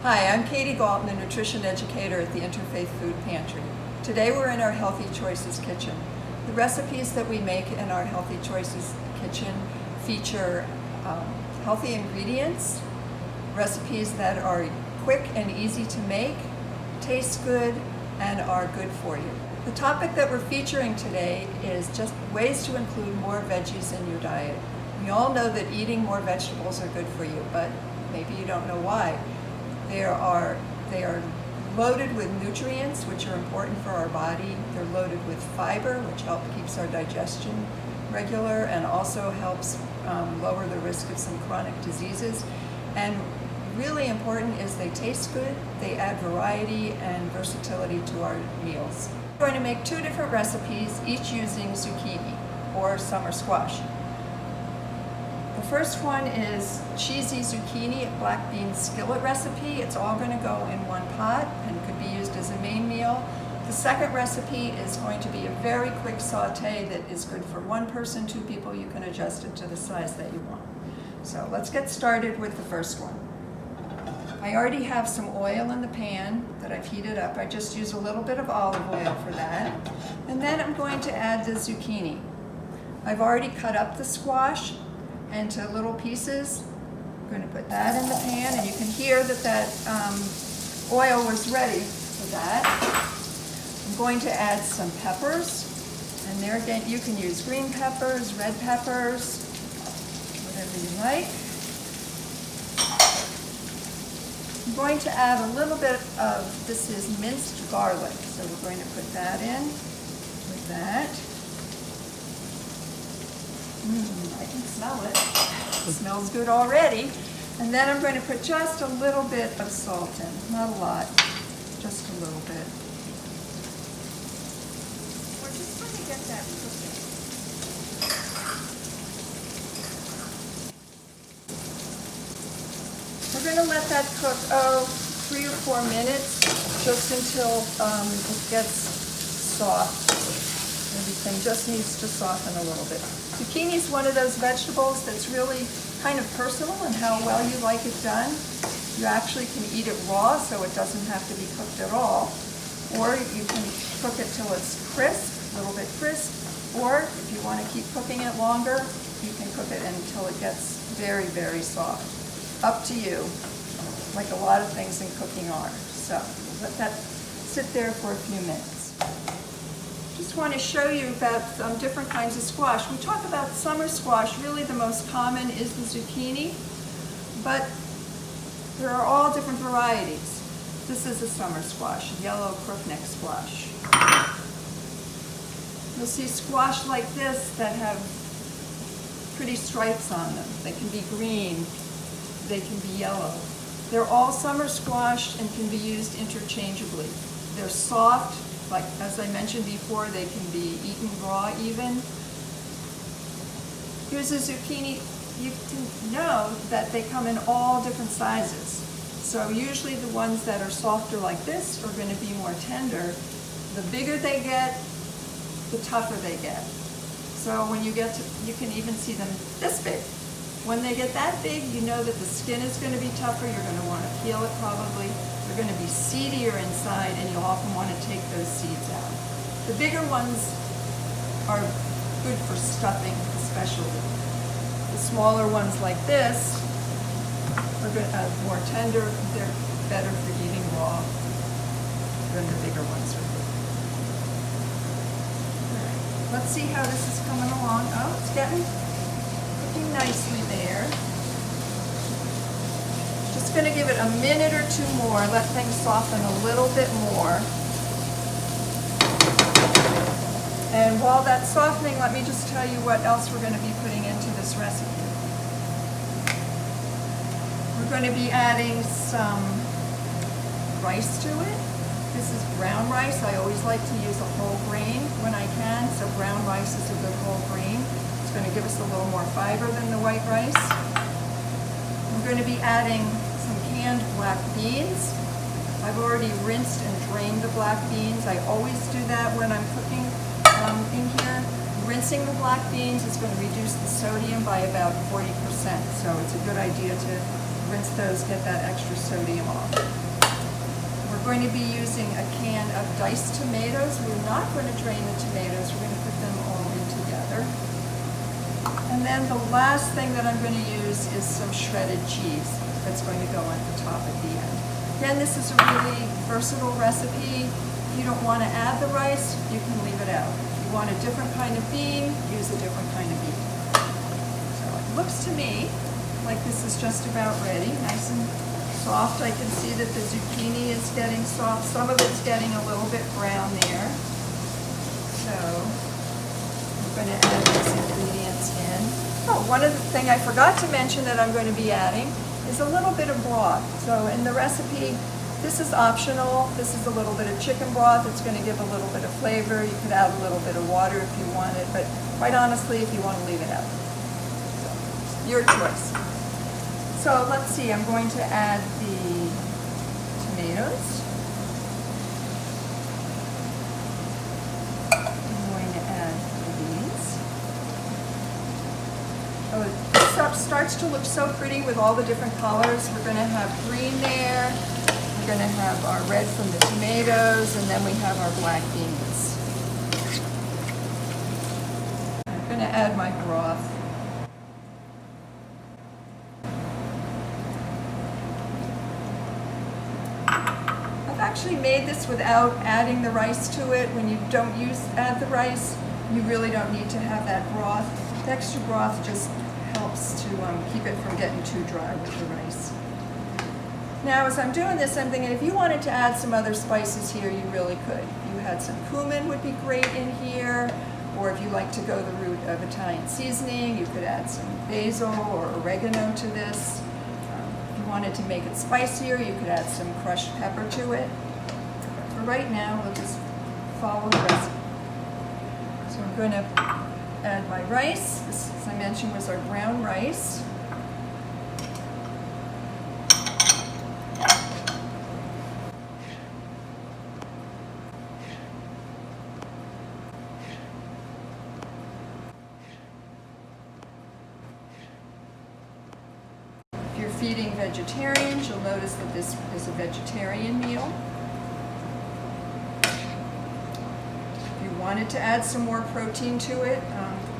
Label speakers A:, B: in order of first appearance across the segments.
A: Hi, I'm Katy Galton, a nutrition educator at the Interfaith Food Pantry. Today we're in our Healthy Choices kitchen. The recipes that we make in our Healthy Choices kitchen feature healthy ingredients, recipes that are quick and easy to make, taste good, and are good for you. The topic that we're featuring today is just ways to include more veggies in your diet. We all know that eating more vegetables are good for you, but maybe you don't know why. They are loaded with nutrients, which are important for our body. They're loaded with fiber, which keeps our digestion regular and also helps lower the risk of some chronic diseases. And really important is they taste good, they add variety and versatility to our meals. We're going to make two different recipes, each using zucchini or summer squash. The first one is cheesy zucchini black bean skillet recipe. It's all going to go in one pot and could be used as a main meal. The second recipe is going to be a very quick saute that is good for one person, two people. You can adjust it to the size that you want. So let's get started with the first one. I already have some oil in the pan that I've heated up. I just use a little bit of olive oil for that. And then I'm going to add the zucchini. I've already cut up the squash into little pieces. I'm going to put that in the pan, and you can hear that oil was ready for that. I'm going to add some peppers, and there again you can use green peppers, red peppers, whatever you like. I'm going to add a little bit of, this is minced garlic, so we're going to put that in with that. I can smell it. It smells good already. And then I'm going to put just a little bit of salt in. Not a lot, just a little bit. We're just going to get that cooking. We're going to let that cook, 3 or 4 minutes, just until it gets soft. Everything just needs to soften a little bit. Zucchini is one of those vegetables that's really kind of personal in how well you like it done. You actually can eat it raw, so it doesn't have to be cooked at all. Or you can cook it till it's crisp, a little bit crisp. Or if you want to keep cooking it longer, you can cook it until it gets very, very soft. Up to you, like a lot of things in cooking are. So let that sit there for a few minutes. Just want to show you about different kinds of squash. We talk about summer squash. Really the most common is the zucchini, but there are all different varieties. This is a summer squash, yellow crookneck squash. You'll see squash like this that have pretty stripes on them. They can be green, they can be yellow. They're all summer squash and can be used interchangeably. They're soft. Like, as I mentioned before, they can be eaten raw even. Here's a zucchini. You can know that they come in all different sizes. So usually the ones that are softer like this are going to be more tender. The bigger they get, the tougher they get. So when you get to, you can even see them this big. When they get that big, you know that the skin is going to be tougher. You're going to want to peel it probably. They're going to be seedier inside, and you'll often want to take those seeds out. The bigger ones are good for stuffing, especially. The smaller ones like this are good, more tender. They're better for eating raw than the bigger ones are good. All right. Let's see how this is coming along. Oh, it's getting cooking nicely there. Just going to give it a minute or two more, let things soften a little bit more. And while that's softening, let me just tell you what else we're going to be putting into this recipe. We're going to be adding some rice to it. This is brown rice. I always like to use a whole grain when I can, so brown rice is a good whole grain. It's going to give us a little more fiber than the white rice. We're going to be adding some canned black beans. I've already rinsed and drained the black beans. I always do that when I'm cooking in here. Rinsing the black beans is going to reduce the sodium by about 40%, so it's a good idea to rinse those, get that extra sodium off. We're going to be using a can of diced tomatoes. We're not going to drain the tomatoes. We're going to put them all in together. And then the last thing that I'm going to use is some shredded cheese that's going to go on the top at the end. Again, this is a really versatile recipe. If you don't want to add the rice, you can leave it out. If you want a different kind of bean, use a different kind of bean. So it looks to me like this is just about ready, nice and soft. I can see that the zucchini is getting soft. Some of it's getting a little bit brown there. So I'm going to add these ingredients in. Oh, one other thing I forgot to mention that I'm going to be adding is a little bit of broth. So in the recipe, this is optional. This is a little bit of chicken broth. It's going to give a little bit of flavor. You could add a little bit of water if you want it, but quite honestly, if you want to leave it out. So, your choice. So let's see, I'm going to add the tomatoes. I'm going to add the beans. Oh, this stuff starts to look so pretty with all the different colors. We're going to have green there. We're going to have our red from the tomatoes, and then we have our black beans. I'm going to add my broth. Actually made this without adding the rice to it. When you don't add the rice, you really don't need to have that broth. The extra broth just helps to keep it from getting too dry with the rice. Now as I'm doing this, I'm thinking if you wanted to add some other spices here, you really could. If you had some cumin would be great in here, or if you like to go the route of Italian seasoning, you could add some basil or oregano to this. If you wanted to make it spicier, you could add some crushed pepper to it. For right now, we'll just follow the recipe. So I'm going to add my rice. This, as I mentioned, was our brown rice. If you're feeding vegetarians, you'll notice that this is a vegetarian meal. If you wanted to add some more protein to it,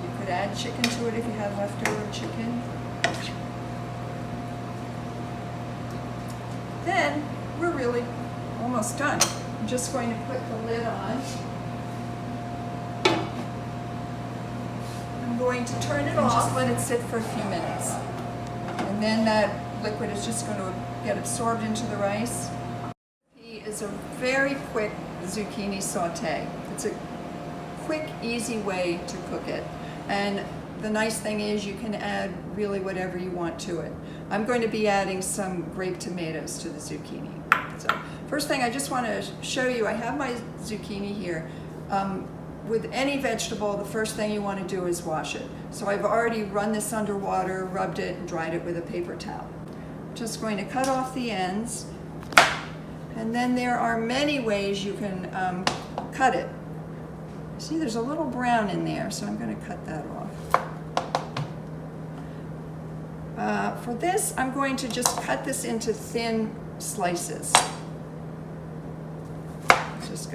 A: you could add chicken to it if you had leftover chicken. Then we're really almost done. I'm just going to put the lid on. I'm going to turn it off and just let it sit for a few minutes. And then that liquid is just going to get absorbed into the rice. It is a very quick zucchini saute. It's a quick, easy way to cook it. And the nice thing is you can add really whatever you want to it. I'm going to be adding some grape tomatoes to the zucchini. So first thing I just want to show you, I have my zucchini here. With any vegetable, the first thing you want to do is wash it. So I've already run this under water, rubbed it, and dried it with a paper towel. Just going to cut off the ends. And then there are many ways you can cut it. See, there's a little brown in there, so I'm going to cut that off. For this, I'm going to just cut this into thin slices.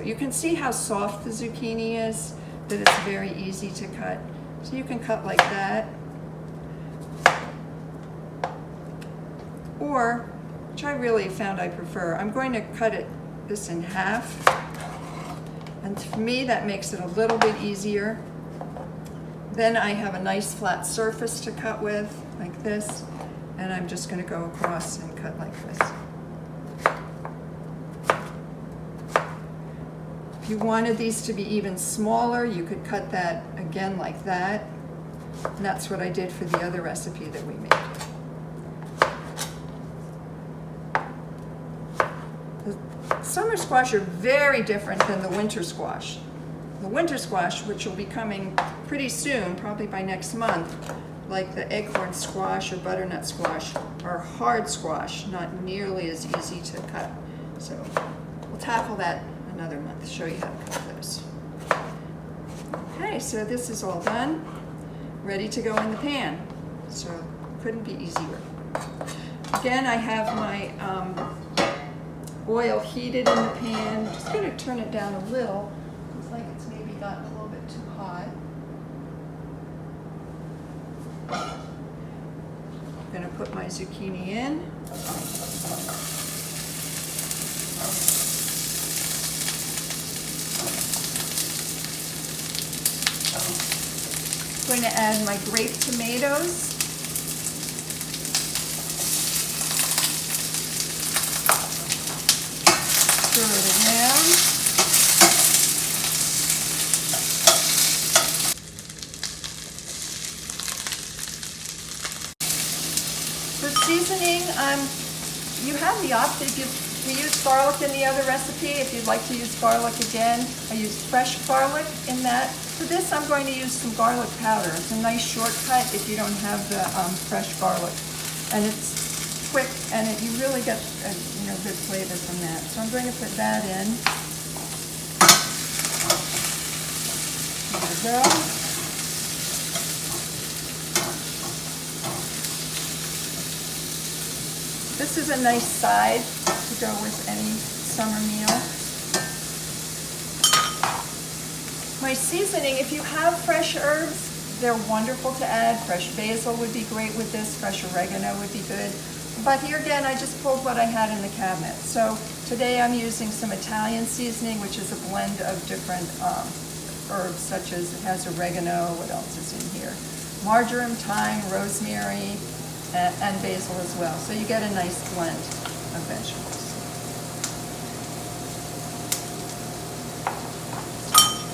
A: You can see how soft the zucchini is, that it's very easy to cut. So you can cut like that. Or, which I really found I prefer, I'm going to cut this in half. And for me, that makes it a little bit easier. Then I have a nice flat surface to cut with, like this. And I'm just going to go across and cut like this. If you wanted these to be even smaller, you could cut that again like that. And that's what I did for the other recipe that we made. The summer squash are very different than the winter squash. The winter squash, which will be coming pretty soon, probably by next month, like the eggcorn squash or butternut squash, are hard squash, not nearly as easy to cut. So we'll tackle that another month, show you how to cut those. Okay, so this is all done, ready to go in the pan. So couldn't be easier. Again, I have my oil heated in the pan. I'm just going to turn it down a little. Looks like it's maybe gotten a little bit too hot. I'm going to put my zucchini in. I'm going to add my grape tomatoes. Stir it around. For seasoning, you have the option. We use garlic in the other recipe. If you'd like to use garlic again, I use fresh garlic in that. For this, I'm going to use some garlic powder. It's a nice shortcut if you don't have the fresh garlic, and it's quick, and you really get good flavor from that. So I'm going to put that in. There we go. This is a nice side to go with any summer meal. My seasoning, if you have fresh herbs, they're wonderful to add. Fresh basil would be great with this. Fresh oregano would be good. But here again, I just pulled what I had in the cabinet. So today I'm using some Italian seasoning, which is a blend of different herbs, such as it has oregano. What else is in here? Marjoram, thyme, rosemary, and basil as well. So you get a nice blend of vegetables.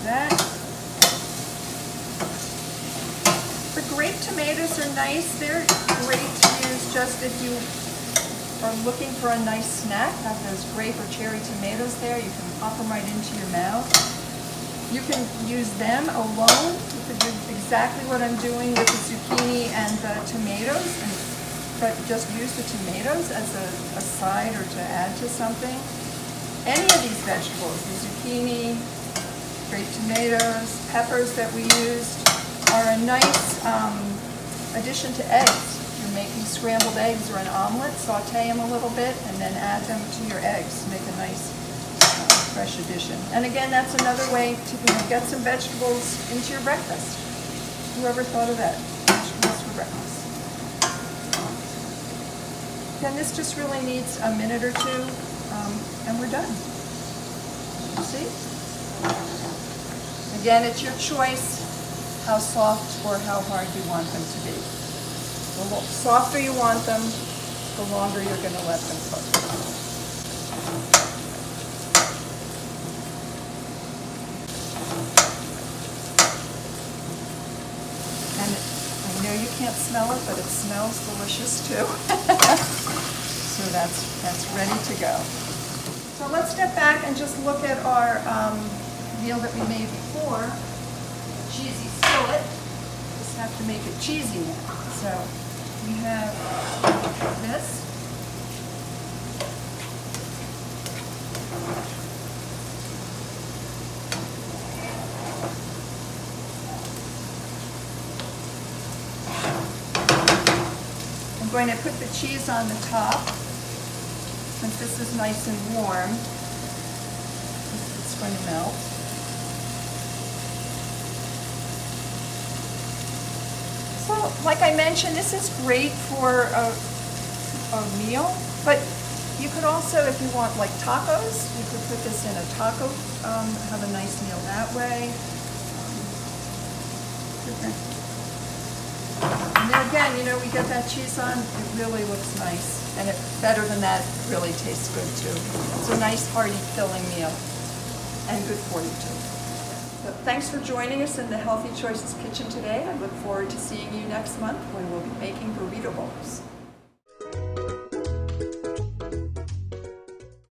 A: That. The grape tomatoes are nice. They're great to use just if you are looking for a nice snack. Have those grape or cherry tomatoes there. You can pop them right into your mouth. You can use them alone. You could do exactly what I'm doing with the zucchini and the tomatoes, but just use the tomatoes as a side or to add to something. Any of these vegetables, the zucchini, grape tomatoes, peppers that we used, are a nice addition to eggs. If you're making scrambled eggs or an omelet, saute them a little bit and then add them to your eggs. Make a nice fresh addition. And again, that's another way to get some vegetables into your breakfast. Whoever thought of that? Vegetables for breakfast. Then this just really needs a minute or two, and we're done. See? Again, it's your choice how soft or how hard you want them to be. The softer you want them, the longer you're going to let them cook. And I know you can't smell it, but it smells delicious too. So that's ready to go. So let's step back and just look at our meal that we made before. Cheesy skillet. Just have to make it cheesy now. So we have this. I'm going to put the cheese on the top. Since this is nice and warm, it's going to melt. So, like I mentioned, this is great for a meal, but you could also, if you want like tacos, you could put this in a taco, have a nice meal that way. And then again, we get that cheese on, it really looks nice. And better than that, it really tastes good too. It's a nice, hearty, filling meal, and good for you too. So thanks for joining us in the Healthy Choices Kitchen today. I look forward to seeing you next month when we'll be making burrito bowls.